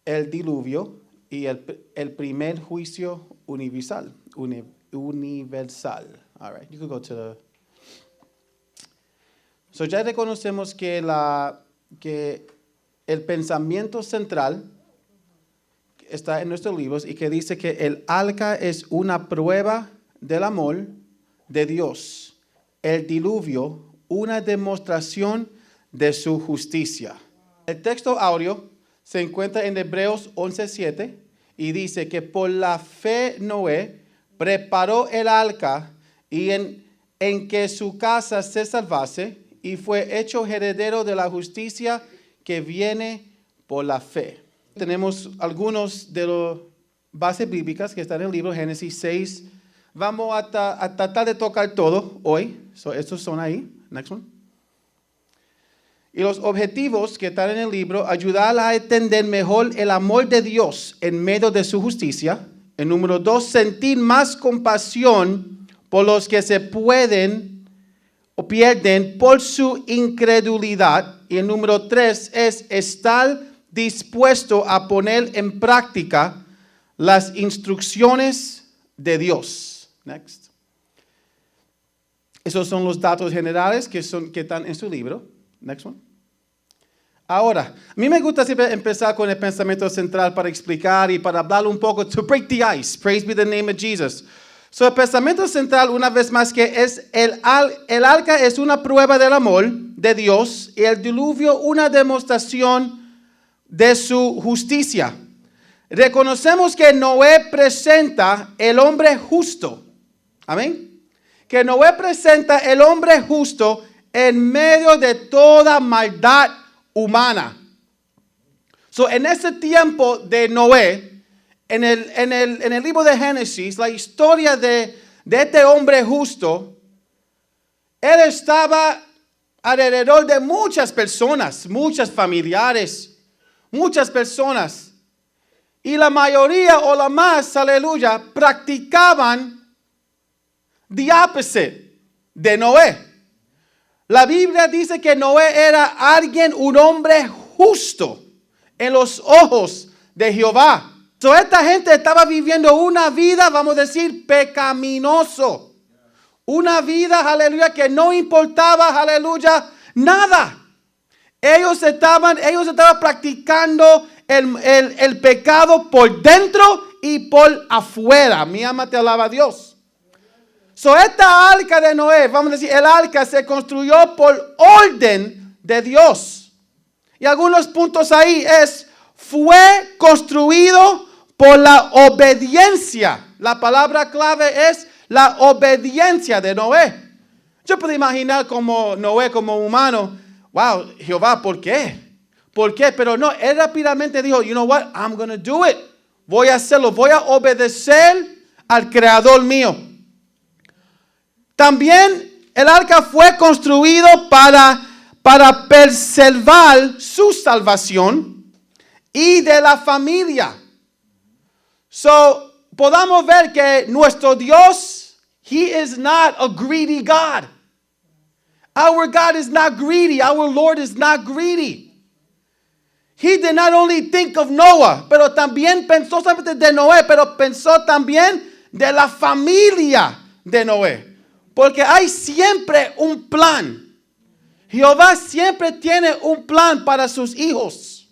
el diluvio y el primer juicio universal. Universal. All right, you can go to the... So ya reconocemos que el pensamiento central está en nuestros libros y que dice que el arca es una prueba del amor de Dios. El diluvio, una demostración de su justicia. El texto audio se encuentra en Hebreos 11:7 y dice que por la fe Noé preparó el arca y en que su casa se salvase y fue hecho heredero de la justicia que viene por la fe. Tenemos algunos de las bases bíblicas que están en el libro Génesis 6. Vamos a tratar de tocar todo hoy. Estos son ahí. Next one. Y los objetivos que están en el libro, ayudar a entender mejor el amor de Dios en medio de su justicia. El número 2, sentir más compasión por los que se pueden o pierden por su incredulidad. Y el número 3 es estar dispuesto a poner en práctica las instrucciones de Dios. Next. Esos son los datos generales que están en su libro. Next one. Ahora, a mí me gusta siempre empezar con el pensamiento central para explicar y para hablar un poco, to break the ice. Praise be the name of Jesus. So, el pensamiento central, una vez más, que es el arca es una prueba del amor de Dios y el diluvio una demostración de su justicia. Reconocemos que Noé presenta el hombre justo. Amén. Que Noé presenta el hombre justo en medio de toda maldad humana. So, en ese tiempo de Noé, en el libro de Génesis, la historia de este hombre justo, él estaba alrededor de muchas personas, muchos familiares, muchas personas. Y la mayoría o la más, aleluya, practicaban the opposite de Noé. La Biblia dice que Noé era un hombre justo en los ojos de Jehová. So, esta gente estaba viviendo una vida, vamos a decir, pecaminoso. Una vida, aleluya, que no importaba, aleluya, nada. Ellos estaban practicando el pecado por dentro y por afuera. Mi alma te alaba a Dios. So, esta arca de Noé, vamos a decir, el arca se construyó por orden de Dios. Y algunos puntos ahí fue construido por la obediencia. La palabra clave es la obediencia de Noé. Yo puedo imaginar como Noé, como humano, wow, Jehová, ¿por qué? ¿Por qué? Pero no, él rápidamente dijo, you know what, I'm going to do it. Voy a hacerlo, voy a obedecer al Creador mío. También el arca fue construido para preservar su salvación y de la familia. So, podamos ver que nuestro Dios, He is not a greedy God. Our God is not greedy. Our Lord is not greedy. He did not only think of Noah, pero también pensó solamente de Noé, pero pensó también de la familia de Noé. Porque hay siempre un plan. Jehová siempre tiene un plan para sus hijos.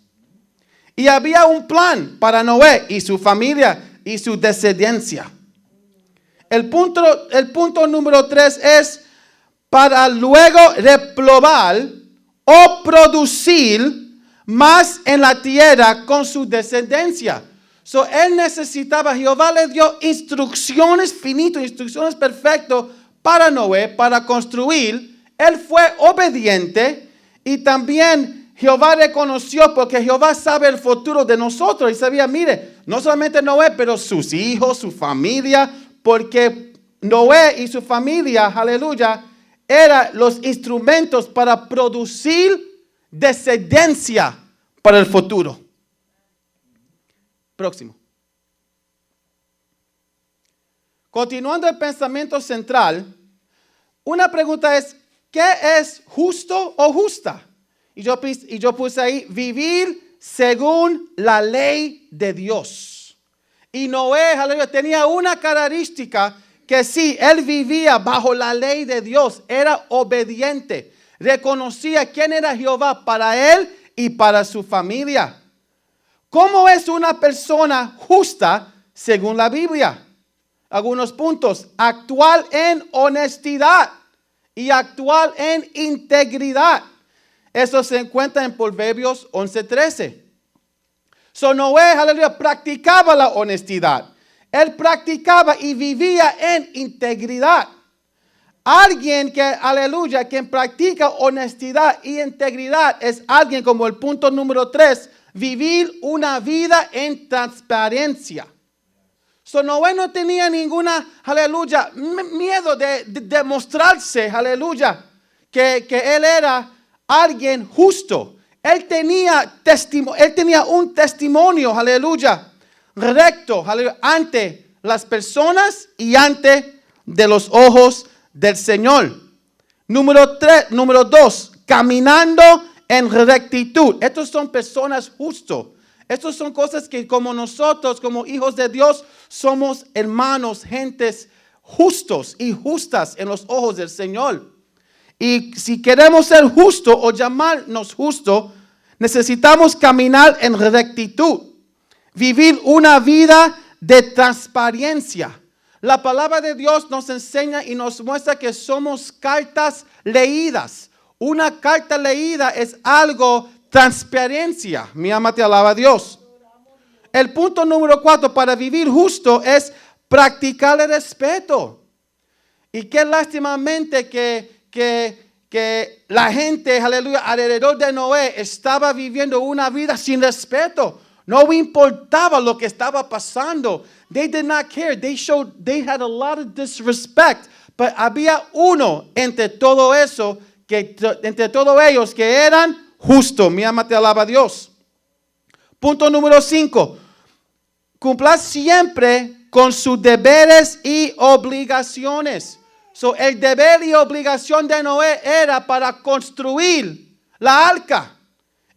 Y había un plan para Noé y su familia y su descendencia. El punto número 3 es para luego reprobar o producir más en la tierra con su descendencia. So, él necesitaba, Jehová le dio instrucciones finitas, instrucciones perfectas para Noé, para construir. Él fue obediente y también Jehová reconoció, porque Jehová sabe el futuro de nosotros y sabía, mire, no solamente Noé, pero sus hijos, su familia, porque Noé y su familia, aleluya, eran los instrumentos para producir descendencia para el futuro. Próximo. Continuando el pensamiento central, una pregunta es, ¿qué es justo o justa? Y yo puse ahí, vivir según la ley de Dios. Y Noé, aleluya, tenía una característica que sí, él vivía bajo la ley de Dios, era obediente, reconocía quién era Jehová para él y para su familia. ¿Cómo es una persona justa según la Biblia? Algunos puntos: actuar en honestidad y actuar en integridad. Eso se encuentra en Proverbios 11:13. So Noé, aleluya, practicaba la honestidad. Él practicaba y vivía en integridad. Alguien que, aleluya, quien practica honestidad y integridad es alguien, como el punto número 3, vivir una vida en transparencia. So Noé no tenía ninguna, aleluya, miedo de mostrarse, aleluya, que él era alguien justo. Él tenía un testimonio, aleluya, recto, aleluya, ante las personas y ante de los ojos del Señor. Número 2, caminando en rectitud. Estos son personas justos. Estas son cosas que como nosotros, como hijos de Dios, somos hermanos, gentes justos y justas en los ojos del Señor. Y si queremos ser justos o llamarnos justos, necesitamos caminar en rectitud, vivir una vida de transparencia. La palabra de Dios nos enseña y nos muestra que somos cartas leídas. Una carta leída es algo transparencia. Mi alma te alaba a Dios. El punto número 4 para vivir justo es practicar el respeto. Y qué lástimamente que la gente, aleluya, alrededor de Noé estaba viviendo una vida sin respeto. No importaba lo que estaba pasando. They did not care. They had a lot of disrespect. Pero había uno entre todo eso, entre todos ellos que eran justos. Mi alma te alaba a Dios. Punto número 5. Cumplir siempre con sus deberes y obligaciones. So, el deber y obligación de Noé era para construir la arca.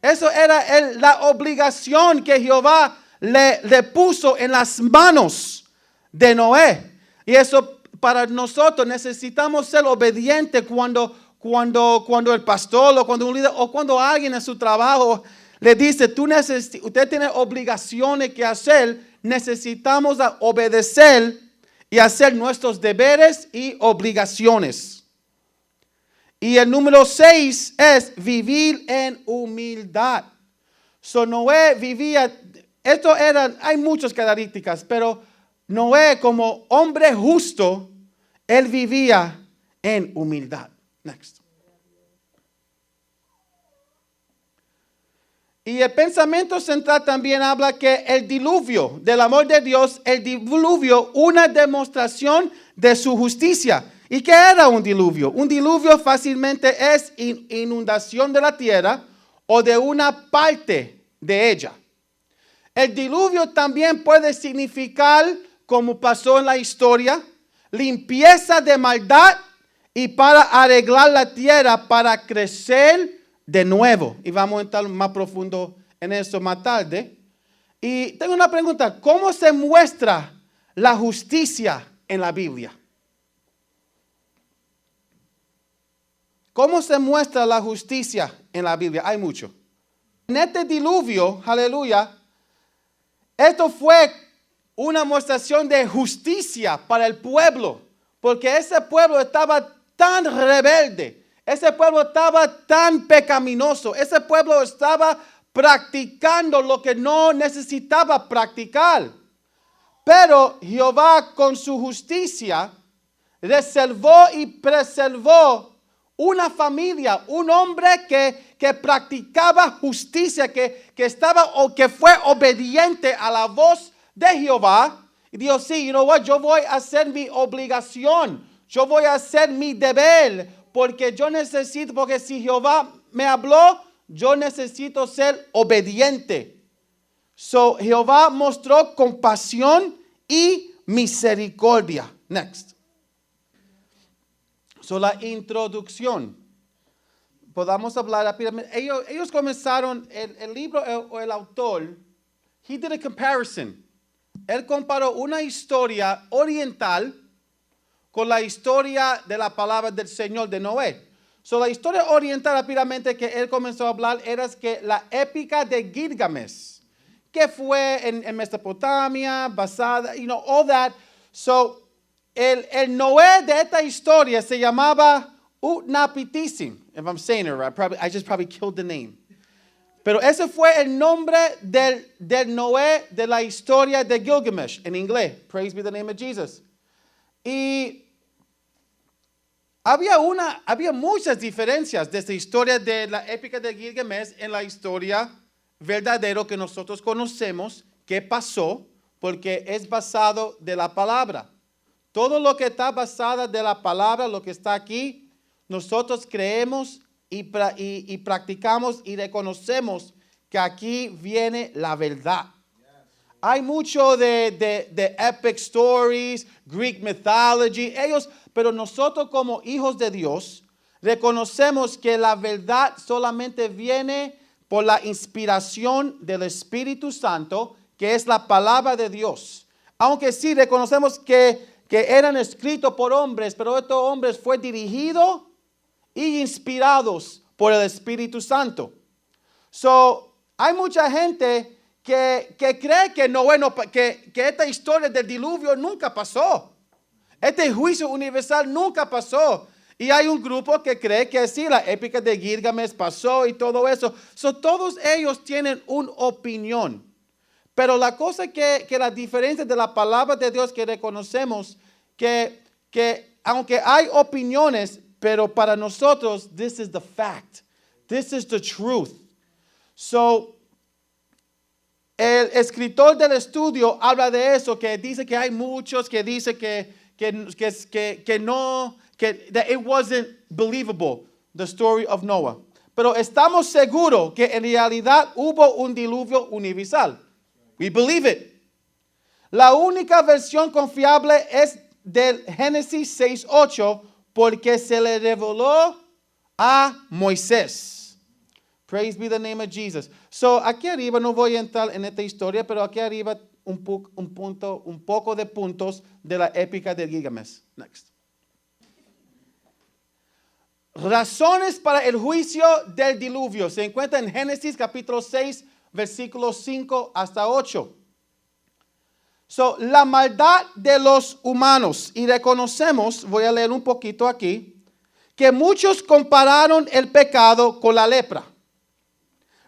Eso era la obligación que Jehová le puso en las manos de Noé. Y eso para nosotros necesitamos ser obedientes cuando el pastor o cuando un líder o cuando alguien en su trabajo le dice, usted tiene obligaciones que hacer, necesitamos obedecer y hacer nuestros deberes y obligaciones. Y el número 6 es vivir en humildad. So Noé vivía, hay muchas características, pero Noé como hombre justo, él vivía en humildad. Next. Y el pensamiento central también habla que el diluvio del amor de Dios, el diluvio, una demostración de su justicia. ¿Y qué era un diluvio? Un diluvio fácilmente es inundación de la tierra o de una parte de ella. El diluvio también puede significar, como pasó en la historia, limpieza de maldad y para arreglar la tierra para crecer de nuevo. Y vamos a entrar más profundo en eso más tarde. Y tengo una pregunta. ¿Cómo se muestra la justicia en la Biblia? ¿Cómo se muestra la justicia en la Biblia? Hay mucho. En este diluvio, aleluya, esto fue una demostración de justicia para el pueblo. Porque ese pueblo estaba tan rebelde. Ese pueblo estaba tan pecaminoso. Ese pueblo estaba practicando lo que no necesitaba practicar. Pero Jehová con su justicia reservó y preservó una familia, un hombre que practicaba justicia, que estaba o que fue obediente a la voz de Jehová. Y dijo, sí, you know what, yo voy a hacer mi obligación. Yo voy a hacer mi deber. Porque si Jehová me habló, yo necesito ser obediente. So, Jehová mostró compasión y misericordia. Next. So, la introducción. podamos hablar rápidamente. Ellos comenzaron, el libro o el autor, he did a comparison. Él comparó una historia oriental con la historia de la palabra del Señor de Noé. So, la historia oriental rápidamente que él comenzó a hablar era que la épica de Gilgamesh, que fue en Mesopotamia, basada, all that. So, el Noé de esta historia se llamaba Utnapishtim. If I'm saying it right, I just probably killed the name. Pero ese fue el nombre del Noé de la historia de Gilgamesh en inglés. Praise be the name of Jesus. Y había muchas diferencias de esta historia de la épica de Gilgamesh en la historia verdadera que nosotros conocemos que pasó, porque es basado de la palabra. Todo lo que está basado de la palabra, lo que está aquí, nosotros creemos y practicamos y reconocemos que aquí viene la verdad. Hay mucho de epic stories, Greek mythology, pero nosotros como hijos de Dios reconocemos que la verdad solamente viene por la inspiración del Espíritu Santo, que es la palabra de Dios. Aunque sí reconocemos que eran escritos por hombres, pero estos hombres fueron dirigidos y inspirados por el Espíritu Santo. So, hay mucha gente que cree que esta historia del diluvio nunca pasó. Este juicio universal nunca pasó. Y hay un grupo que cree que sí, la épica de Gilgamesh pasó y todo eso. So, todos ellos tienen una opinión. Pero la cosa que la diferencia de la palabra de Dios que reconocemos, que aunque hay opiniones, pero para nosotros, this is the fact. This is the truth. So, el escritor del estudio habla de eso, que dice que hay muchos que dicen que no, that it wasn't believable, the story of Noah. Pero estamos seguros que en realidad hubo un diluvio universal. We believe it. La única versión confiable es del Génesis 6:8, porque se le reveló a Moisés. Praise be the name of Jesus. So, aquí arriba no voy a entrar en esta historia, pero aquí arriba un poco de puntos de la épica de Gilgamesh. Next. Razones para el juicio del diluvio. Se encuentra en Génesis capítulo 6, versículos 5 hasta 8. So, la maldad de los humanos. Y reconocemos, voy a leer un poquito aquí, que muchos compararon el pecado con la lepra.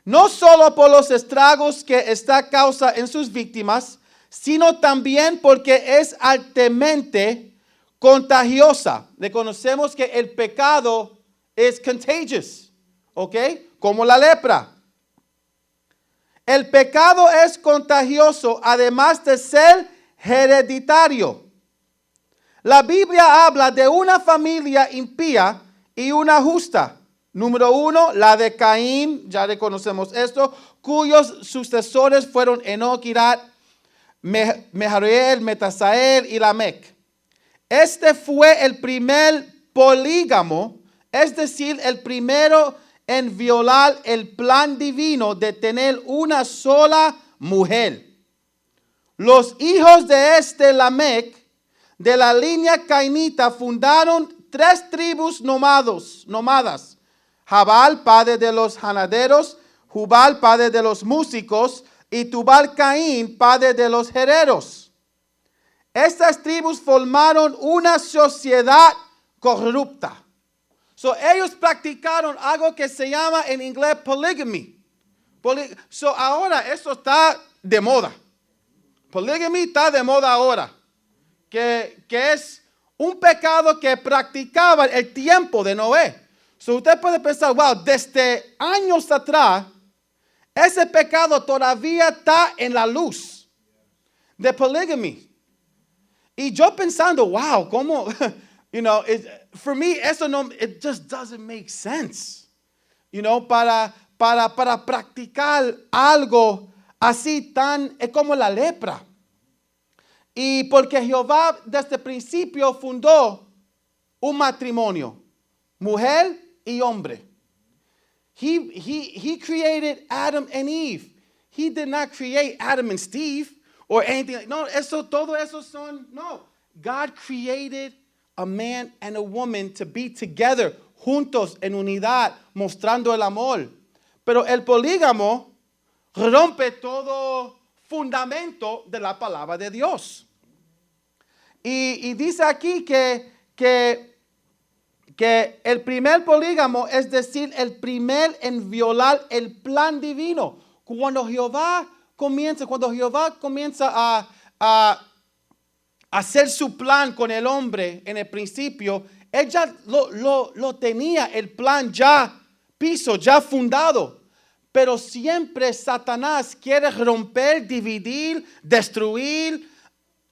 No solo por los estragos que esta causa en sus víctimas, sino también porque es altamente contagiosa. Reconocemos que el pecado es contagious, ¿ok? Como la lepra. El pecado es contagioso, además de ser hereditario. La Biblia habla de una familia impía y una justa. Número 1, la de Caín, ya reconocemos esto, cuyos sucesores fueron Enoc, Irad, Mehareel, Metasael y Lamec. Este fue el primer polígamo, es decir, el primero en violar el plan divino de tener una sola mujer. Los hijos de este Lamec, de la línea cainita, fundaron 3 tribus nómadas. Jabal, padre de los ganaderos, Jubal, padre de los músicos, y Tubal Caín, padre de los herreros. Estas tribus formaron una sociedad corrupta. So, ellos practicaron algo que se llama en inglés polygamy. So, ahora esto está de moda. Polygamy está de moda ahora. Que es un pecado que practicaba el tiempo de Noé. So, usted puede pensar, wow, desde años atrás, ese pecado todavía está en la luz de polygamy. Y yo pensando, wow, ¿cómo? For me, eso no, it just doesn't make sense. Para practicar algo así tan, es como la lepra. Y porque Jehová desde el principio fundó un matrimonio, mujer y hombre. He created Adam and Eve. He did not create Adam and Steve or anything. No, todo eso son, no. God created a man and a woman to be together, juntos, en unidad, mostrando el amor. Pero el polígamo rompe todo fundamento de la palabra de Dios. Y dice aquí que el primer polígamo, es decir, el primer en violar el plan divino. Cuando Jehová comienza a hacer su plan con el hombre en el principio, él ya lo tenía, el plan ya ya fundado. Pero siempre Satanás quiere romper, dividir, destruir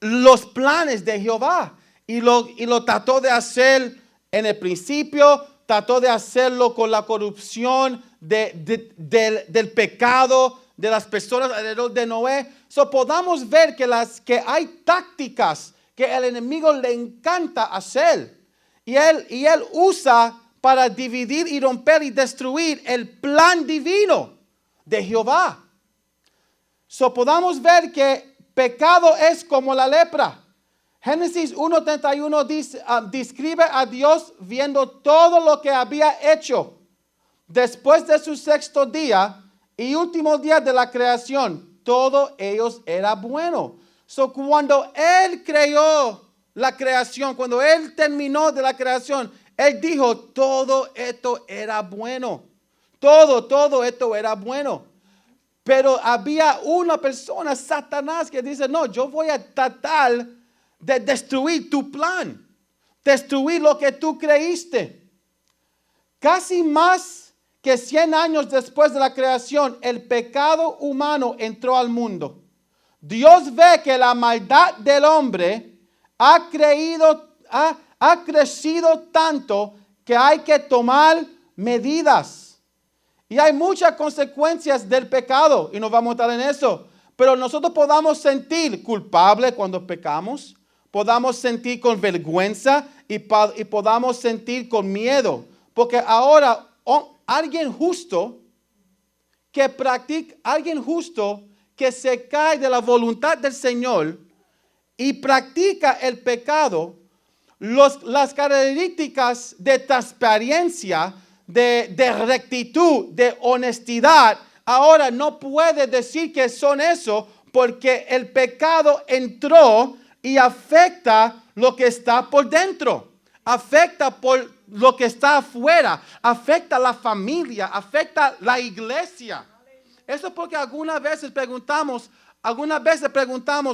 los planes de Jehová. Y lo trató de hacer en el principio, trató de hacerlo con la corrupción del pecado de las personas alrededor de Noé. Podamos ver que hay tácticas que el enemigo le encanta hacer. Y él usa para dividir y romper y destruir el plan divino de Jehová. Podamos ver que pecado es como la lepra. Génesis 1:31 describe a Dios viendo todo lo que había hecho después de su sexto día y último día de la creación. Todo ellos era bueno. Cuando Él creó la creación, cuando Él terminó de la creación, Él dijo, todo esto era bueno. Todo esto era bueno. Pero había una persona, Satanás, que dice, no, yo voy a tratar de destruir tu plan, destruir lo que tú creíste. Casi más que 100 años después de la creación, el pecado humano entró al mundo. Dios ve que la maldad del hombre ha crecido tanto que hay que tomar medidas. Y hay muchas consecuencias del pecado y nos vamos a estar en eso. Pero nosotros podamos sentir culpable cuando pecamos, podamos sentir con vergüenza y podamos sentir con miedo. Porque ahora alguien justo que se cae de la voluntad del Señor y practica el pecado, las características de transparencia, de rectitud, de honestidad, ahora no puede decir que son eso porque el pecado entró y afecta lo que está por dentro, afecta por lo que está afuera, afecta la familia, afecta la iglesia. Eso es porque algunas veces preguntamos,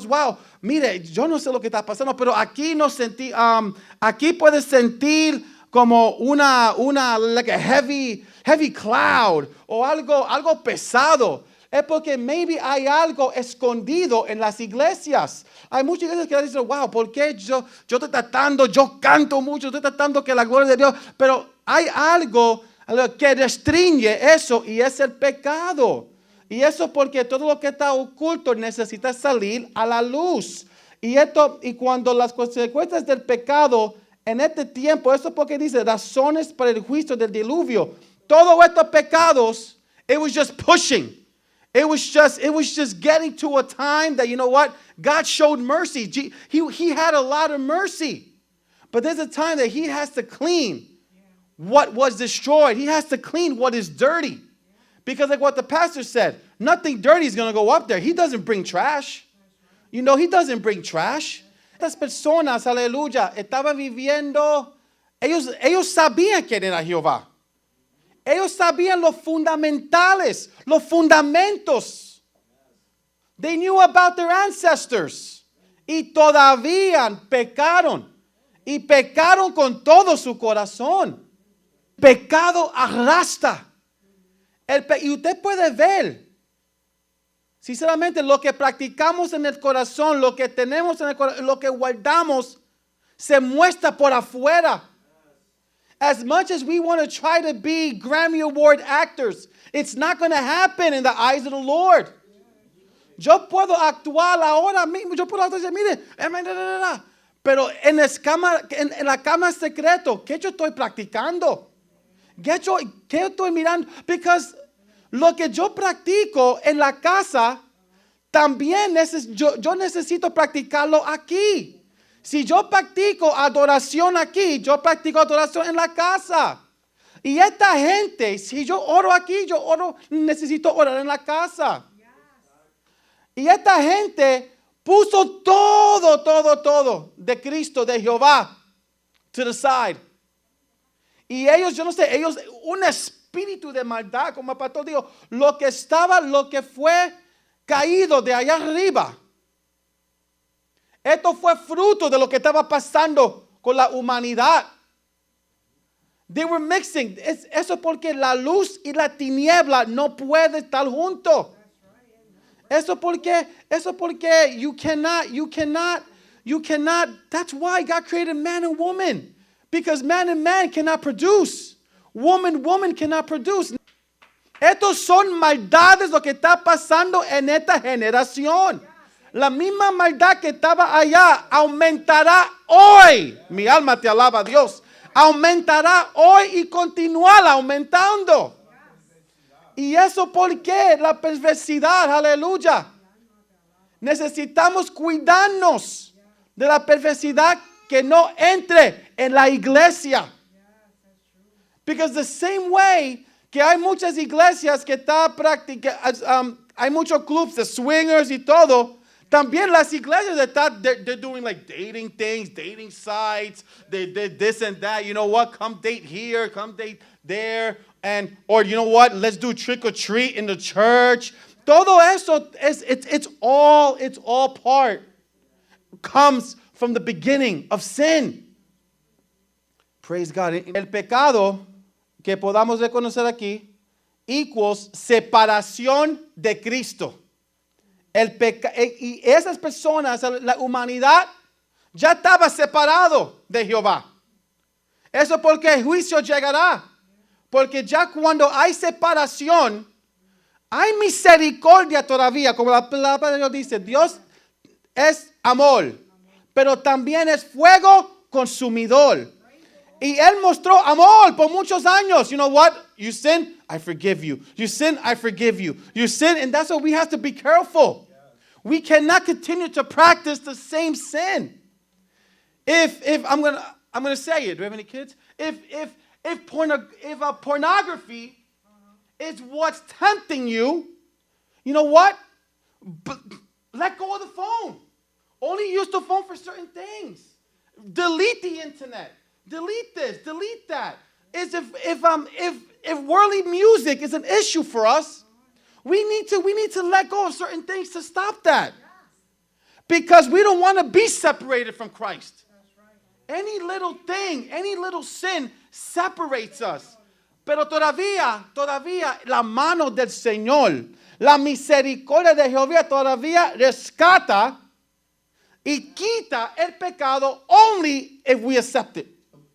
wow, mire, yo no sé lo que está pasando, pero aquí aquí puedes sentir como like a heavy cloud o algo pesado. Es porque maybe hay algo escondido en las iglesias. Hay muchas iglesias que dicen, wow, ¿por qué yo estoy tratando, yo canto mucho, estoy tratando que la gloria de Dios, pero hay algo que restringe eso y es el pecado. Y eso porque todo lo que está oculto necesita salir a la luz. Y cuando las consecuencias del pecado en este tiempo, eso porque dice razones para el juicio del diluvio. Todos estos pecados, it was just pushing. It was just getting to a time that, you know what? God showed mercy. He had a lot of mercy. But there's a time that he has to clean what was destroyed. He has to clean what is dirty. Because like what the pastor said, nothing dirty is going to go up there. He doesn't bring trash. You know, he doesn't bring trash. Estas personas, aleluya, estaban viviendo, ellos sabían quién era Jehová. Ellos sabían los fundamentales, los fundamentos. They knew about their ancestors. Y todavía pecaron. Y pecaron con todo su corazón. Pecado arrastra. Y usted puede ver, sinceramente, lo que practicamos en el corazón, lo que tenemos en el corazón, lo que guardamos, se muestra por afuera. As much as we want to try to be Grammy Award actors, it's not going to happen in the eyes of the Lord. Yo puedo actuar ahora mismo, yo puedo actuar, mire, pero en la cama secreto, ¿qué yo estoy practicando? ¿Qué estoy mirando? Because lo que yo practico en la casa, también yo necesito practicarlo aquí. Si yo practico adoración aquí, yo practico adoración en la casa. Y esta gente, si yo oro aquí, necesito orar en la casa. Y esta gente puso todo de Cristo, de Jehová, to the side. Y ellos, un espíritu de maldad, como el pastor dijo, lo que fue caído de allá arriba. Esto fue fruto de lo que estaba pasando con la humanidad. They were mixing. Eso es porque la luz y la tiniebla no pueden estar juntos. Eso porque you cannot. That's why God created man and woman. Because man and man cannot produce. Woman cannot produce. Estos son maldades lo que está pasando en esta generación. La misma maldad que estaba allá aumentará hoy. Mi alma te alaba, Dios. Aumentará hoy y continuará aumentando. Y eso porque la perversidad, aleluya. Necesitamos cuidarnos de la perversidad que no entre en la iglesia. Because the same way que hay muchas iglesias que está hay muchos clubs de swingers y todo. También las iglesias they're doing like dating things, dating sites, they this and that. You know what? Come date here, come date there, or you know what? Let's do trick or treat in the church. Todo eso it's all comes from the beginning of sin. Praise God. El pecado que podamos reconocer aquí equals separación de Cristo. Y esas personas, la humanidad, ya estaba separado de Jehová. Eso porque el juicio llegará. Porque ya cuando hay separación, hay misericordia todavía. Como la palabra de Dios dice, Dios es amor, pero también es fuego consumidor. Y Él mostró amor por muchos años. You know what? You sin, I forgive you. You sin, I forgive you. You sin, and that's why we have to be careful. We cannot continue to practice the same sin. If I'm gonna say it. Do we have any kids? If pornography is what's tempting you, you know what? Let go of the phone. Only use the phone for certain things. Delete the internet. Delete this. Delete that. If worldly music is an issue for us, we need to let go of certain things to stop that. Because we don't want to be separated from Christ. Any little thing, any little sin separates us. Pero todavía la mano del Señor, la misericordia de Jehová todavía rescata y quita el pecado only if we accept it.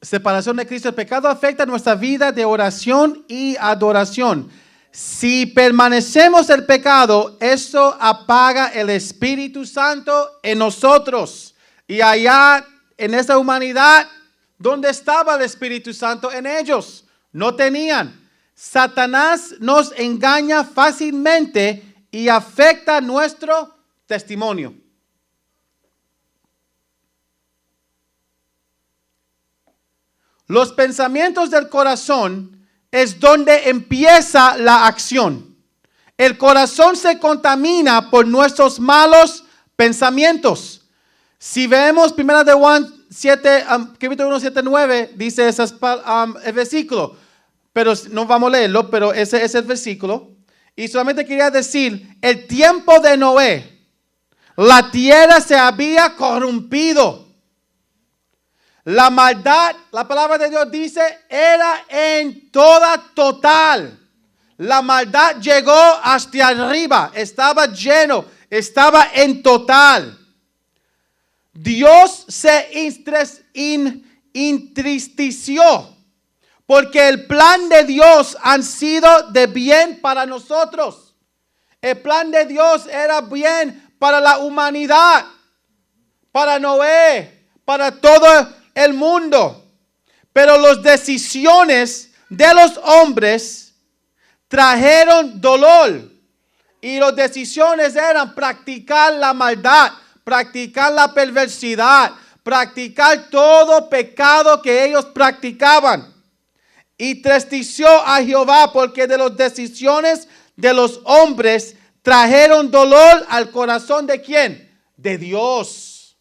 Separación de Cristo. El pecado afecta nuestra vida de oración y adoración. Si permanecemos en el pecado, eso apaga el Espíritu Santo en nosotros. Y allá en esa humanidad, ¿dónde estaba el Espíritu Santo? En ellos. No tenían. Satanás nos engaña fácilmente y afecta nuestro testimonio. Los pensamientos del corazón es donde empieza la acción. El corazón se contamina por nuestros malos pensamientos. Si vemos 1 de Juan 7, capítulo 1, 7, 9, dice el versículo. Pero no vamos a leerlo, pero ese es el versículo. Y solamente quería decir, el tiempo de Noé, la tierra se había corrompido. La maldad, la palabra de Dios dice, era en total. La maldad llegó hasta arriba, estaba lleno, estaba en total. Dios se entristeció porque el plan de Dios han sido de bien para nosotros. El plan de Dios era bien para la humanidad, para Noé, para todo el mundo. Pero las decisiones de los hombres trajeron dolor. Y las decisiones eran practicar la maldad, practicar la perversidad, practicar todo pecado que ellos practicaban. Y tristeció a Jehová porque de las decisiones de los hombres trajeron dolor al corazón ¿de quién? De Dios.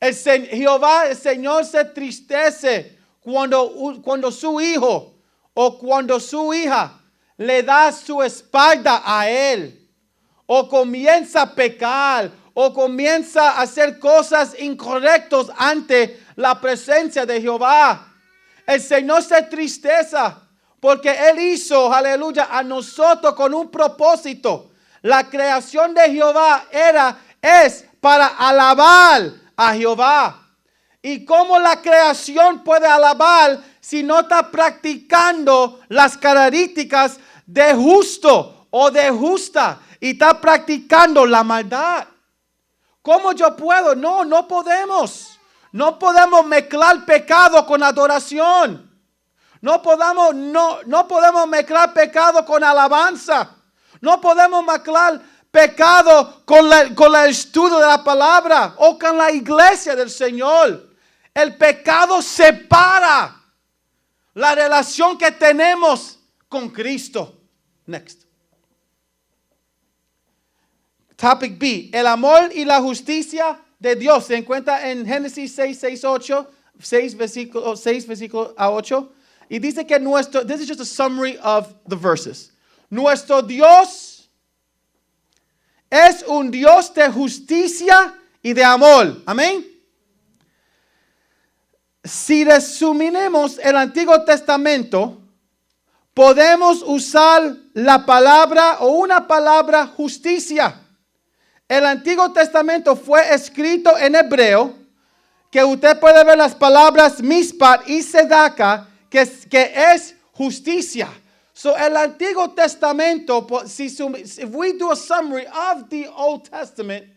Jehová, el Señor se tristece cuando su hijo o cuando su hija le da su espalda a él, o comienza a pecar, o comienza a hacer cosas incorrectas ante la presencia de Jehová. El Señor se tristeza porque Él hizo, aleluya, a nosotros con un propósito. La creación de Jehová es para alabar a Jehová. ¿Y cómo la creación puede alabar si no está practicando las características de justo o de justa y está practicando la maldad? ¿Cómo yo puedo? No podemos. No podemos mezclar pecado con adoración. No podemos mezclar pecado con alabanza. No podemos mezclar pecado con el estudio de la palabra o con la iglesia del Señor. El pecado separa la relación que tenemos con Cristo. Next. Topic B. El amor y la justicia de Dios se encuentra en Génesis 6 versículo a 8. Y dice que this is just a summary of the verses. Nuestro Dios es un Dios de justicia y de amor. Amén. Si resumiremos el Antiguo Testamento, podemos usar la palabra o una palabra justicia. El Antiguo Testamento fue escrito en hebreo, que usted puede ver las palabras mispat y sedaka, que es justicia. So el Antiguo Testamento, if we do a summary of the Old Testament,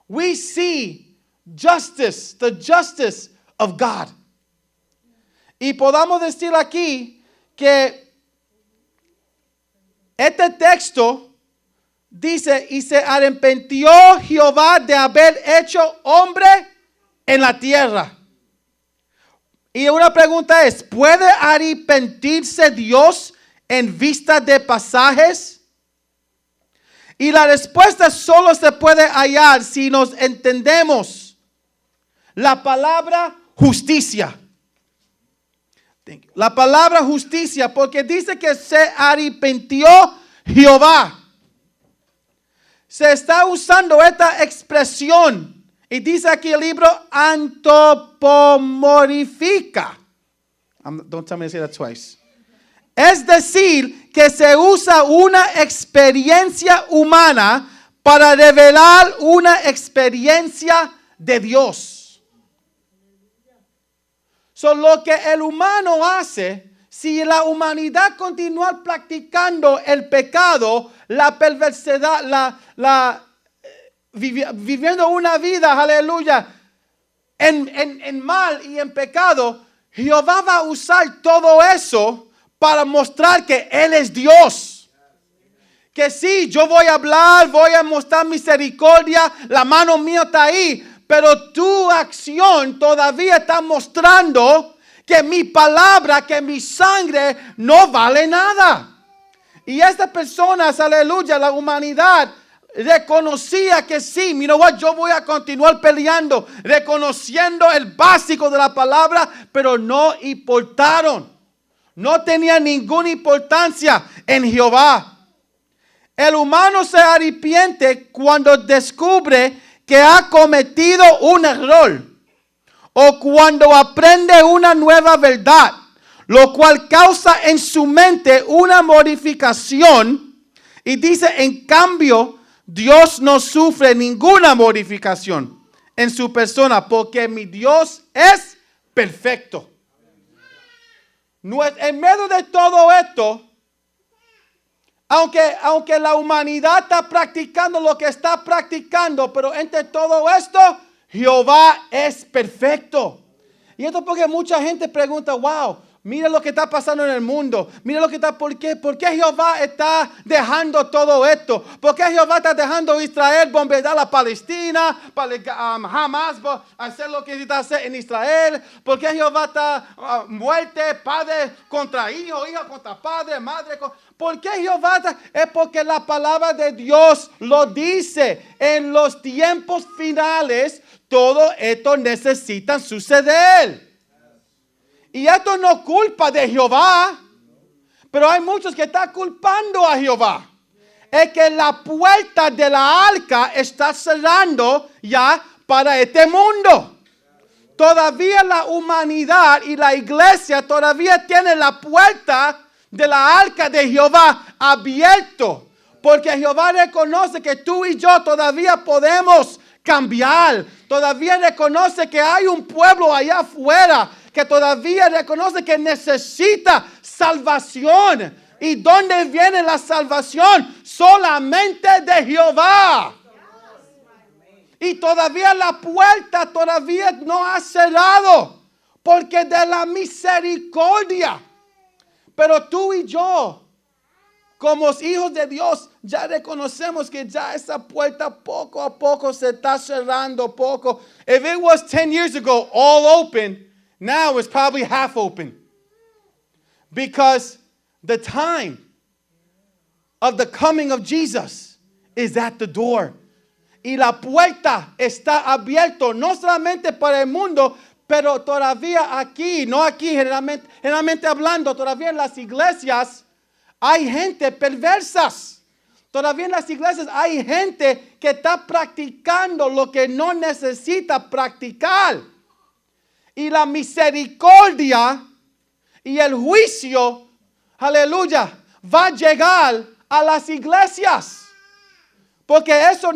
we see justice, the justice of God. Y podamos decir aquí que este texto dice, y se arrepintió Jehová de haber hecho hombre en la tierra. Y una pregunta es, ¿puede arrepentirse Dios en vista de pasajes? Y la respuesta solo se puede hallar si nos entendemos la palabra justicia. La palabra justicia, porque dice que se arrepintió Jehová. Se está usando esta expresión. Y dice aquí el libro antropomorfica. Don't tell me to say that twice. Es decir, que se usa una experiencia humana para revelar una experiencia de Dios. So, lo que el humano hace, si la humanidad continúa practicando el pecado, la perversidad, viviendo una vida, aleluya, en mal y en pecado, Jehová va a usar todo eso para mostrar que Él es Dios. Que sí, yo voy a hablar, voy a mostrar misericordia, la mano mía está ahí, pero tu acción todavía está mostrando que mi palabra, que mi sangre no vale nada. Y estas personas, aleluya, la humanidad reconocía que sí, you know what, yo voy a continuar peleando, reconociendo el básico de la palabra, pero no importaron. No tenía ninguna importancia en Jehová. El humano se arrepiente cuando descubre que ha cometido un error o cuando aprende una nueva verdad, lo cual causa en su mente una modificación. Y dice, en cambio, Dios no sufre ninguna modificación en su persona porque mi Dios es perfecto. En medio de todo esto, aunque la humanidad está practicando lo que está practicando, pero entre todo esto, Jehová es perfecto. Y esto porque mucha gente pregunta, wow, Mira lo que está pasando en el mundo. Mira lo que está. ¿Por qué Jehová está dejando todo esto? ¿Por qué Jehová está dejando a Israel bombardear a Palestina? Jamás hacer lo que necesita hacer en Israel. ¿Por qué Jehová está muerte, padre contra hijo, hijo contra padre, madre contra... ¿Por qué Jehová está? Es porque la palabra de Dios lo dice. En los tiempos finales, todo esto necesita suceder. Y esto no es culpa de Jehová, pero hay muchos que están culpando a Jehová. Es que la puerta de la arca está cerrando ya para este mundo. Todavía la humanidad y la iglesia todavía tienen la puerta de la arca de Jehová abierto. Porque Jehová reconoce que tú y yo todavía podemos cambiar. Todavía reconoce que hay un pueblo allá afuera que todavía reconoce que necesita salvación. ¿Y dónde viene la salvación? Solamente de Jehová. Y todavía la puerta todavía no ha cerrado, porque de la misericordia. Pero tú y yo, como hijos de Dios, ya reconocemos que ya esa puerta poco a poco se está cerrando poco. If it was 10 years ago all open, now it's probably half open. Because the time of the coming of Jesus is at the door. Y la puerta está abierta, no solamente para el mundo, pero todavía aquí, no aquí generalmente hablando, todavía en las iglesias hay gente perversas. Todavía en las iglesias hay gente que está practicando lo que no necesita practicar. Y la misericordia y el juicio, aleluya, va a llegar a las iglesias. Porque eso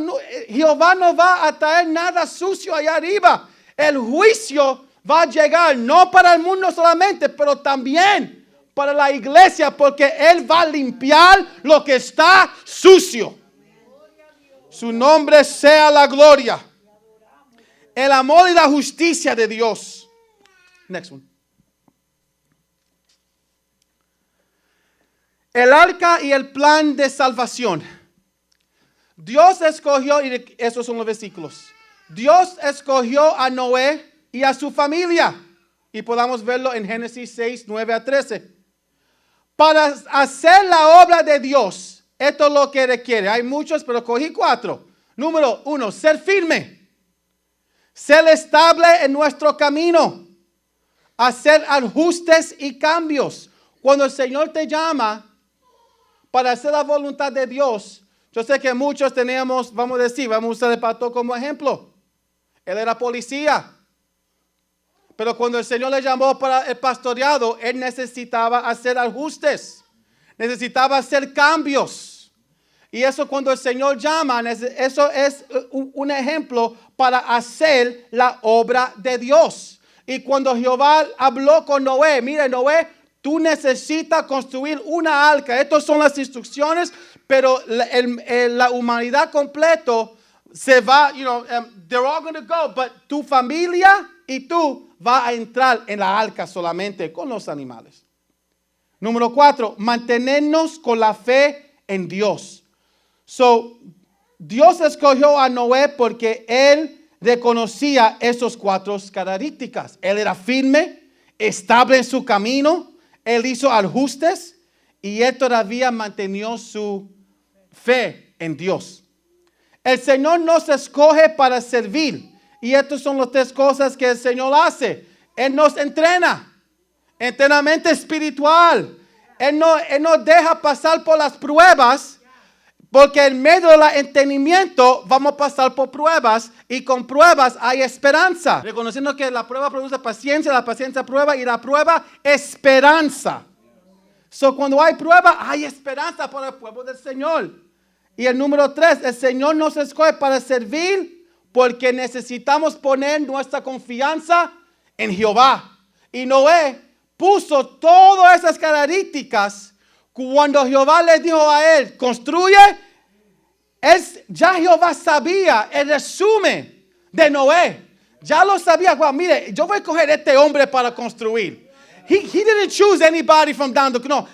Jehová no va a traer nada sucio allá arriba. El juicio va a llegar no para el mundo solamente, pero también para la iglesia, porque Él va a limpiar lo que está sucio. Su nombre sea la gloria. El amor y la justicia de Dios. Next one. El arca y el plan de salvación. Dios escogió, y esos son los versículos. Dios escogió a Noé y a su familia. Y podamos verlo en Génesis 6, 9 a 13. Para hacer la obra de Dios, esto es lo que requiere. Hay muchos, pero cogí 4. Número 1, ser firme. Ser estable en nuestro camino. Hacer ajustes y cambios. Cuando el Señor te llama para hacer la voluntad de Dios, yo sé que muchos tenemos, vamos a usar el pastor como ejemplo. Él era policía. Pero cuando el Señor le llamó para el pastoreado, él necesitaba hacer ajustes. Necesitaba hacer cambios. Y eso cuando el Señor llama, eso es un ejemplo para hacer la obra de Dios. Y cuando Jehová habló con Noé, mire Noé, tú necesitas construir una arca. Estas son las instrucciones, pero la humanidad completo se va, they're all going to go, but tu familia y tú va a entrar en la arca solamente con los animales. Número 4, mantenernos con la fe en Dios. So, Dios escogió a Noé porque él reconocía esos 4 características. Él era firme, estable en su camino, él hizo ajustes y él todavía mantenió su fe en Dios. El Señor nos escoge para servir. Y estas son las 3 cosas que el Señor hace. Él nos entrena. Entrenamiento espiritual. Él nos deja pasar por las pruebas. Porque en medio del entendimiento vamos a pasar por pruebas. Y con pruebas hay esperanza. Reconociendo que la prueba produce paciencia. La paciencia prueba. Y la prueba esperanza. So cuando hay prueba hay esperanza para el pueblo del Señor. Y el número 3. El Señor nos escoge para servir. Porque necesitamos poner nuestra confianza en Jehová. Y Noé puso todas esas características cuando Jehová le dijo a él, construye. Ya Jehová sabía el resumen de Noé. Ya lo sabía. Wow, mire, yo voy a coger a este hombre para construir. He didn't choose anybody from down the... No.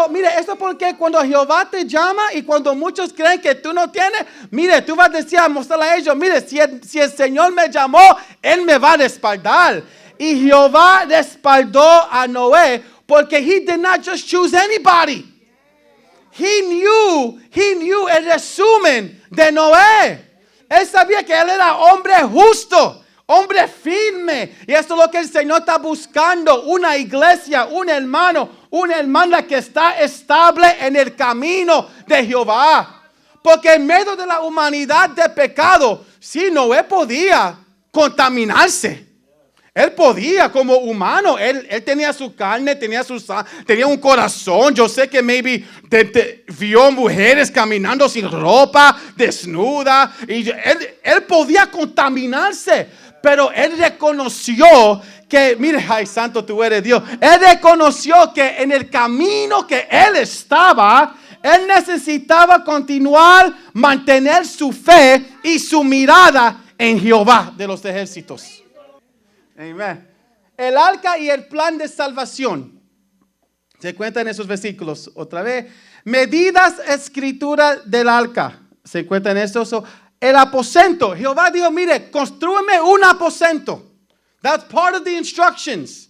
Mire, esto porque cuando Jehová te llama y cuando muchos creen que tú no tienes, mire, tú vas a decir, a mostrarle a ellos, mire, si el Señor me llamó, Él me va a respaldar. Y Jehová respaldó a Noé porque He did not just choose anybody. He knew el resumen de Noé. Él sabía que él era hombre justo, hombre firme. Y esto es lo que el Señor está buscando. Una iglesia, un hermano, una hermana que está estable en el camino de Jehová. Porque en medio de la humanidad de pecado, sí, Noé podía contaminarse. Él podía como humano, él tenía su carne, tenía un corazón. Yo sé que maybe vio mujeres caminando sin ropa, desnuda. Y él podía contaminarse, pero él reconoció que, mire, ay santo, tú eres Dios. Él reconoció que en el camino que él estaba, él necesitaba continuar, mantener su fe y su mirada en Jehová de los ejércitos. Amen. El arca y el plan de salvación. Se cuentan esos versículos. Otra vez. Medidas, escritura del arca. Se cuentan esos. El aposento. Jehová dijo, mire, construyeme un aposento. That's part of the instructions.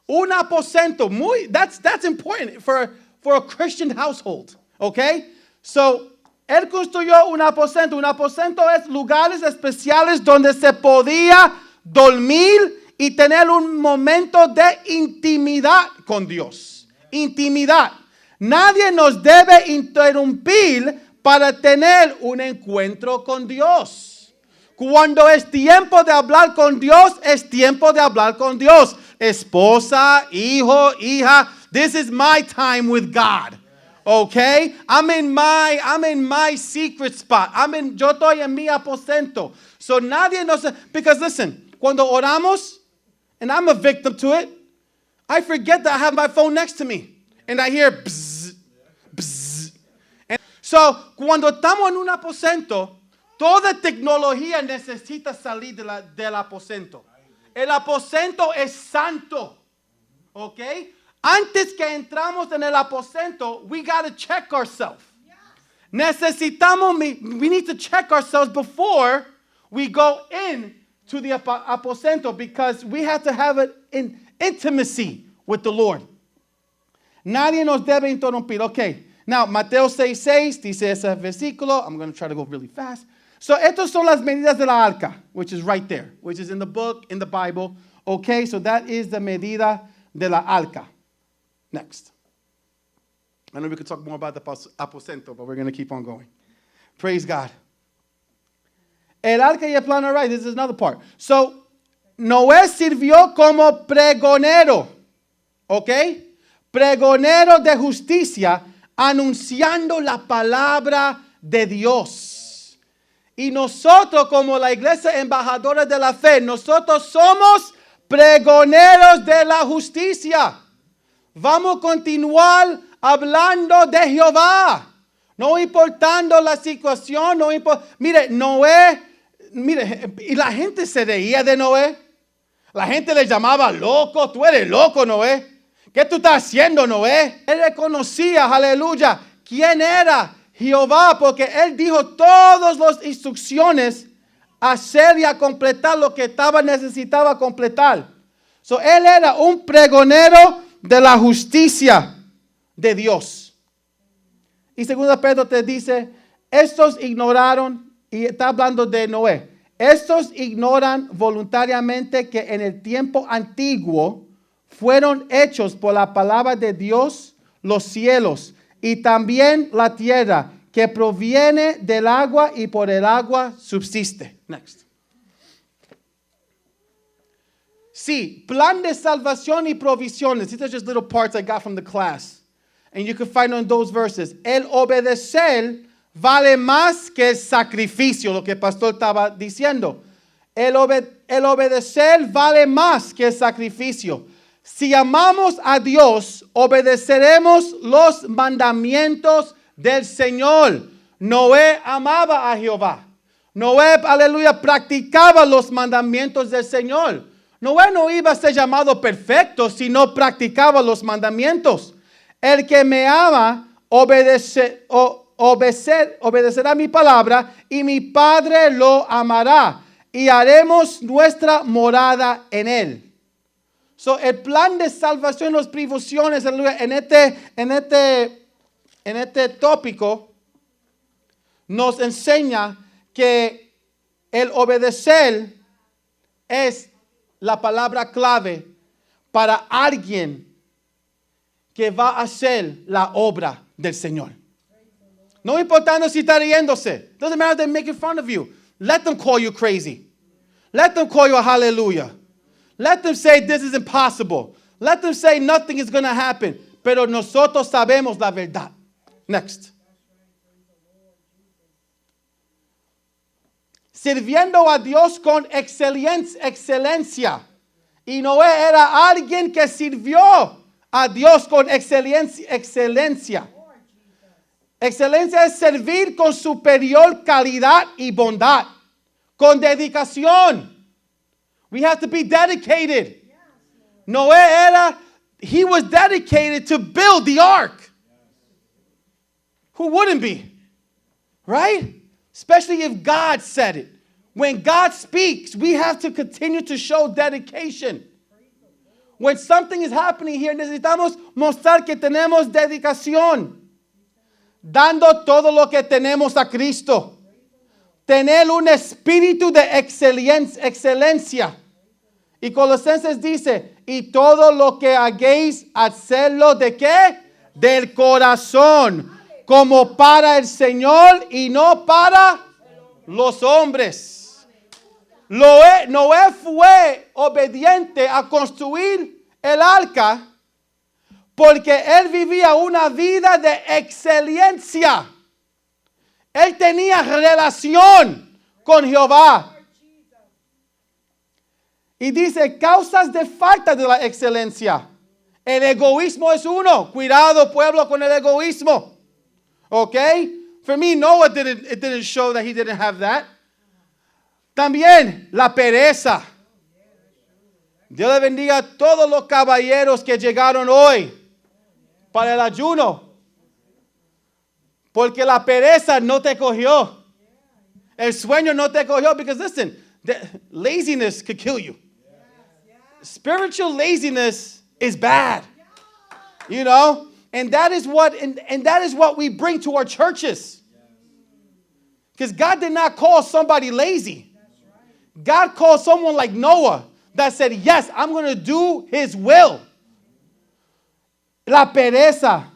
Un aposento. That's important for a Christian household. Okay? So, él construyó un aposento. Un aposento es lugares especiales donde se podía dormir y tener un momento de intimidad con Dios. Intimidad. Nadie nos debe interrumpir para tener un encuentro con Dios. Cuando es tiempo de hablar con Dios, es tiempo de hablar con Dios. Esposa, hijo, hija, this is my time with God. Okay? I'm in my secret spot. Yo estoy en mi aposento. So nadie nos... Because listen, cuando oramos, and I'm a victim to it, I forget that I have my phone next to me. And I hear bzz, bzz. And so, cuando estamos en un aposento, toda tecnología necesita salir del aposento. El aposento es santo. ¿Ok? Antes que entramos en el aposento, we got to check ourselves. We need to check ourselves before we go in to the aposento, because we have to have it in intimacy with the Lord. Nadie nos debe interrumpir. Okay. Now, Mateo 6:6 dice ese versículo. I'm going to try to go really fast. So, estas son las medidas de la arca, which is right there, which is in the book, in the Bible. Okay, so that is the medida de la arca. Next. I know we could talk more about the aposento, but we're going to keep on going. Praise God. El arca y el plan, all right, this is another part. So, Noé sirvió como pregonero, ¿ok? Pregonero de justicia, anunciando la palabra de Dios. Y nosotros, como la iglesia embajadora de la fe, nosotros somos pregoneros de la justicia. Vamos a continuar hablando de Jehová. No importando la situación, mire, Noé, y la gente se reía de Noé. La gente le llamaba loco. Tú eres loco, Noé. ¿Qué tú estás haciendo, Noé? Él reconocía, aleluya, quién era Jehová, porque él dijo todas las instrucciones a hacer y a completar lo que necesitaba completar. So, él era un pregonero de la justicia de Dios. Y 2 Pedro te dice, estos ignoraron, y está hablando de Noé, estos ignoran voluntariamente que en el tiempo antiguo fueron hechos por la palabra de Dios los cielos y también la tierra, que proviene del agua y por el agua subsiste. Next. Sí, plan de salvación y provisiones. These are just little parts I got from the class. And you can find on those verses. El obedecer vale más que el sacrificio, lo que el pastor estaba diciendo. El obedecer vale más que el sacrificio. Si amamos a Dios, obedeceremos los mandamientos del Señor. Noé amaba a Jehová. Noé, aleluya, practicaba los mandamientos del Señor. Noé no iba a ser llamado perfecto si no practicaba los mandamientos. El que me ama obedecerá mi palabra y mi Padre lo amará y haremos nuestra morada en él. So, el plan de salvación, las privaciones, en este tópico nos enseña que el obedecer es la palabra clave para alguien que va a hacer la obra del Señor. No importando si está riéndose. Doesn't matter if they're making fun of you. Let them call you crazy. Let them call you a hallelujah. Let them say this is impossible. Let them say nothing is going to happen. Pero nosotros sabemos la verdad. Next. Sirviendo a Dios con excelencia. Y Noé era alguien que sirvió a Dios con excelencia. Excelencia es servir con superior calidad y bondad. Con dedicación. We have to be dedicated. Noé he was dedicated to build the ark. Who wouldn't be? Right? Especially if God said it. When God speaks, we have to continue to show dedication. When something is happening here, necesitamos mostrar que tenemos dedicación. Dando todo lo que tenemos a Cristo. Tener un espíritu de excelencia. Y Colosenses dice, y todo lo que hagáis, hacerlo ¿de qué? Del corazón, como para el Señor y no para los hombres. Noé fue obediente a construir el arca porque él vivía una vida de excelencia. Él tenía relación con Jehová. Y dice, causas de falta de la excelencia. El egoísmo es uno. Cuidado, pueblo, con el egoísmo. Okay? For me, Noah it didn't show that he didn't have that. También la pereza. Dios le bendiga a todos los caballeros que llegaron hoy para el ayuno. Porque la pereza no te cogió. El sueño no te cogió. Because listen, laziness could kill you. Spiritual laziness is bad. You know? And that is what we bring to our churches. Because God did not call somebody lazy. God called someone like Noah that said, yes, I'm going to do his will. La pereza.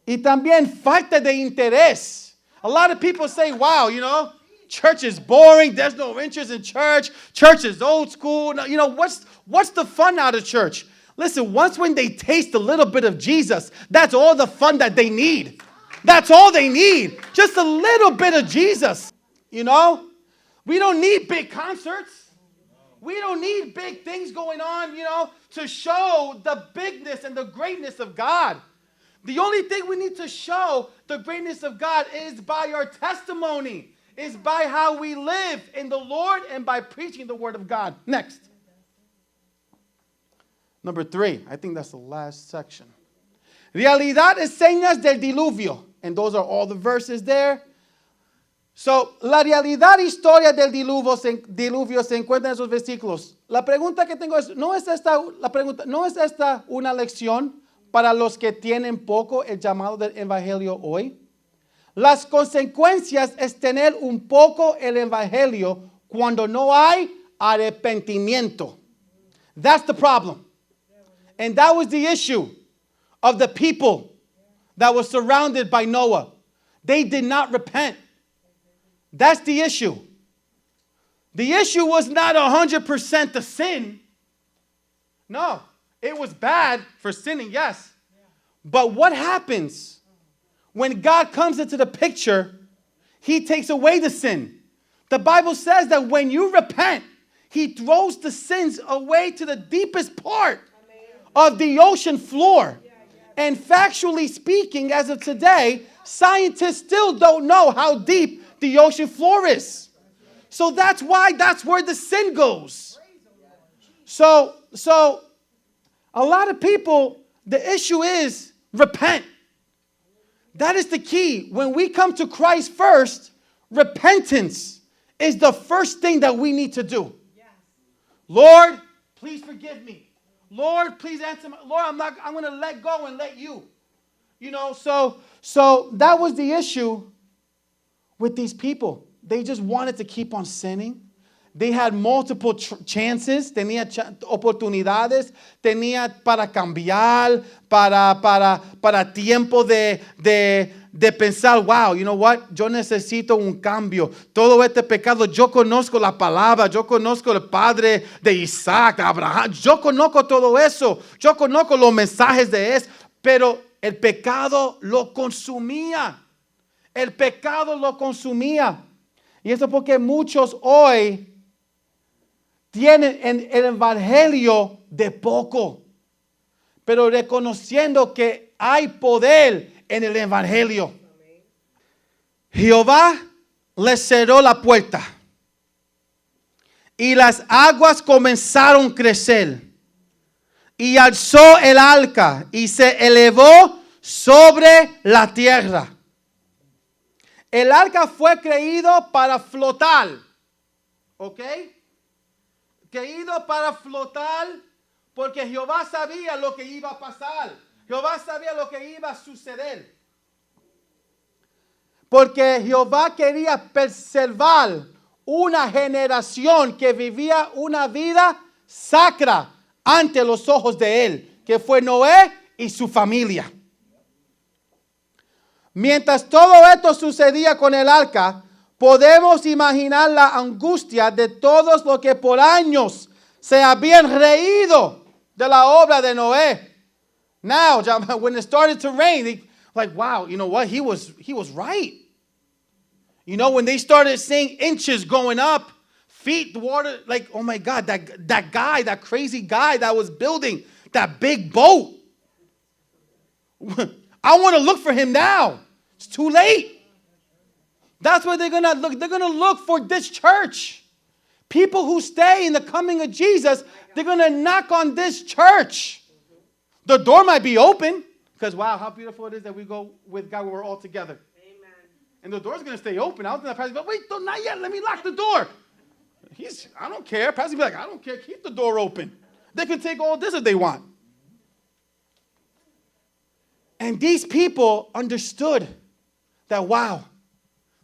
Y también falta de interés. A lot of people say, wow, you know, church is boring. There's no interest in church. Church is old school. You know, what's the fun out of church? Listen, once when they taste a little bit of Jesus, that's all the fun that they need. That's all they need. Just a little bit of Jesus. You know? We don't need big concerts. We don't need big things going on, you know, to show the bigness and the greatness of God. The only thing we need to show the greatness of God is by our testimony, is by how we live in the Lord and by preaching the word of God. Next. Number 3. I think that's the last section. Realidad es señas del diluvio. And those are all the verses there. So, la realidad historia del diluvio se encuentra en esos versículos. La pregunta que tengo es, ¿no es esta una lección para los que tienen poco el llamado del evangelio hoy? Las consecuencias es tener un poco el evangelio cuando no hay arrepentimiento. That's the problem. And that was the issue of the people that was surrounded by Noah. They did not repent. That's the issue. The issue was not 100% the sin. No, it was bad for sinning, yes. But what happens when God comes into the picture? He takes away the sin. The Bible says that when you repent, he throws the sins away to the deepest part of the ocean floor. And factually speaking, as of today, scientists still don't know how deep the ocean floor is. So that's where the sin goes. So a lot of people, the issue is repent. That is the key. When we come to Christ first, repentance is the first thing that we need to do. Yes. Lord, please forgive me. Lord, please answer my, Lord, I'm going to let go and let you. You know, so that was the issue with these people. They just wanted to keep on sinning. They had multiple chances, tenía oportunidades, tenía para cambiar, para tiempo de pensar, wow, you know what, yo necesito un cambio. Todo este pecado, yo conozco la palabra, yo conozco el padre de Isaac, de Abraham, yo conozco todo eso, yo conozco los mensajes de eso, pero el pecado lo consumía. El pecado lo consumía. Y eso porque muchos hoy tienen el evangelio de poco, pero reconociendo que hay poder en el evangelio. Jehová les cerró la puerta y las aguas comenzaron a crecer y alzó el arca y se elevó sobre la tierra. El arca fue creído para flotar, ¿ok? Creído para flotar porque Jehová sabía lo que iba a pasar. Jehová sabía lo que iba a suceder. Porque Jehová quería preservar una generación que vivía una vida sacra ante los ojos de él, que fue Noé y su familia. Mientras todo esto sucedía con el arca, podemos imaginar la angustia de todos los que por años se habían reído de la obra de Noé. Now, when it started to rain, they like, wow, you know what? He was right. You know, when they started seeing inches going up, feet, the water, like, oh my God, that guy, that crazy guy that was building that big boat. I want to look for him now. It's too late. That's where they're going to look. They're going to look for this church. People who stay in the coming of Jesus, they're going to knock on this church. The door might be open because, wow, how beautiful it is that we go with God when we're all together. Amen. And the door's going to stay open. I was going to pastor, but wait, not yet. Let me lock the door. I don't care. Pastor be like, I don't care. Keep the door open. They can take all this if they want. And these people understood that, wow,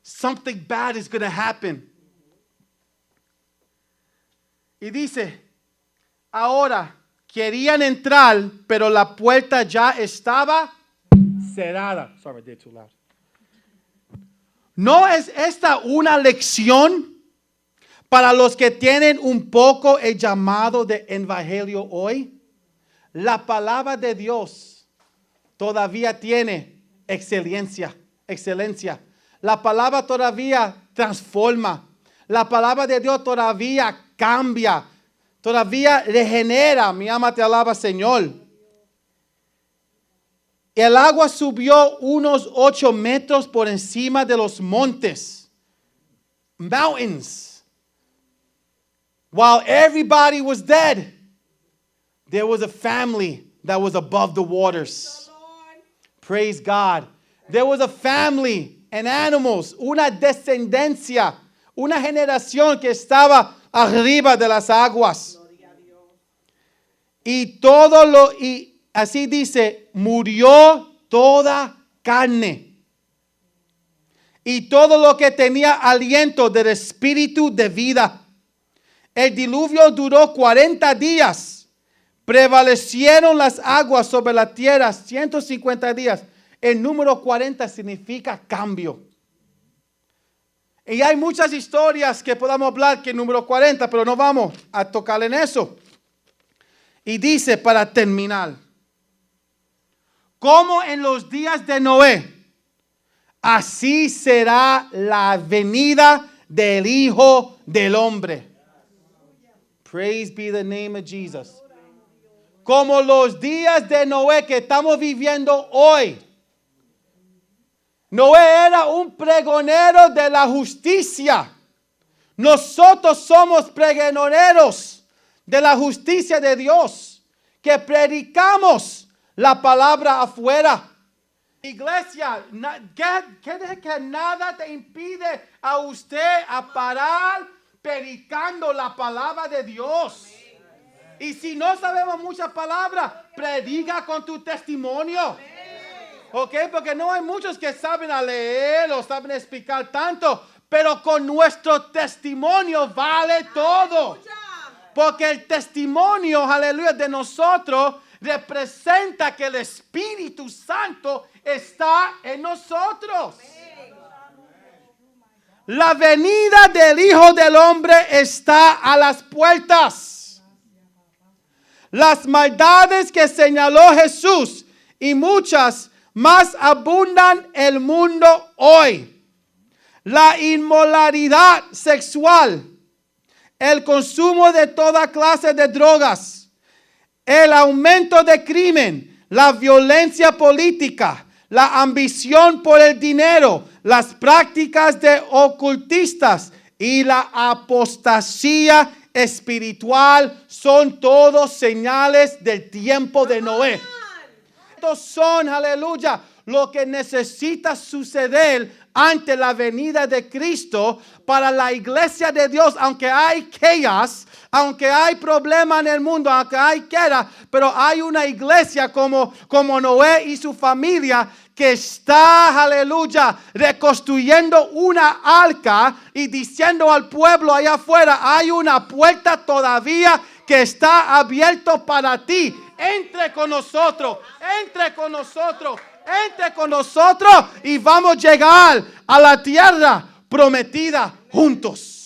something bad is going to happen. Y dice, ahora querían entrar, pero la puerta ya estaba cerrada. Sorry, I did too loud. ¿No es esta una lección para los que tienen un poco el llamado de evangelio hoy? La palabra de Dios todavía tiene excelencia. La palabra todavía transforma. La palabra de Dios todavía cambia. Todavía regenera. Mi alma te alaba, Señor. El agua subió unos 8 metros por encima de los montes. Mountains. While everybody was dead, there was a family that was above the waters. Praise God. There was a family and animals, una descendencia, una generación que estaba arriba de las aguas. Y así dice, murió toda carne. Y todo lo que tenía aliento del espíritu de vida. El diluvio duró 40 días. Prevalecieron las aguas sobre la tierra 150 días. El número 40 significa cambio. Y hay muchas historias que podamos hablar que el número 40, pero no vamos a tocar en eso. Y dice para terminar, como en los días de Noé, así será la venida del Hijo del Hombre. Praise be the name of Jesus. Como los días de Noé que estamos viviendo hoy. Noé era un pregonero de la justicia. Nosotros somos pregoneros de la justicia de Dios, que predicamos la palabra afuera. Iglesia, que nada te impide a usted a parar predicando la palabra de Dios. Y si no sabemos muchas palabras, predica con tu testimonio. ¿Ok? Porque no hay muchos que saben a leer o saben explicar tanto, pero con nuestro testimonio vale todo. Porque el testimonio, aleluya, de nosotros representa que el Espíritu Santo está en nosotros. La venida del Hijo del Hombre está a las puertas. Las maldades que señaló Jesús y muchas más abundan en el mundo hoy. La inmoralidad sexual, el consumo de toda clase de drogas, el aumento de crimen, la violencia política, la ambición por el dinero, las prácticas de ocultistas y la apostasía espiritual son todos señales del tiempo de Noé. Estos son, aleluya, lo que necesita suceder ante la venida de Cristo para la iglesia de Dios, aunque hay chaos, aunque hay problemas en el mundo, aunque hay guerra, pero hay una iglesia como Noé y su familia que está, aleluya, reconstruyendo una arca y diciendo al pueblo allá afuera, hay una puerta todavía que está abierta para ti. Entre con nosotros, entre con nosotros, entre con nosotros y vamos a llegar a la tierra prometida juntos.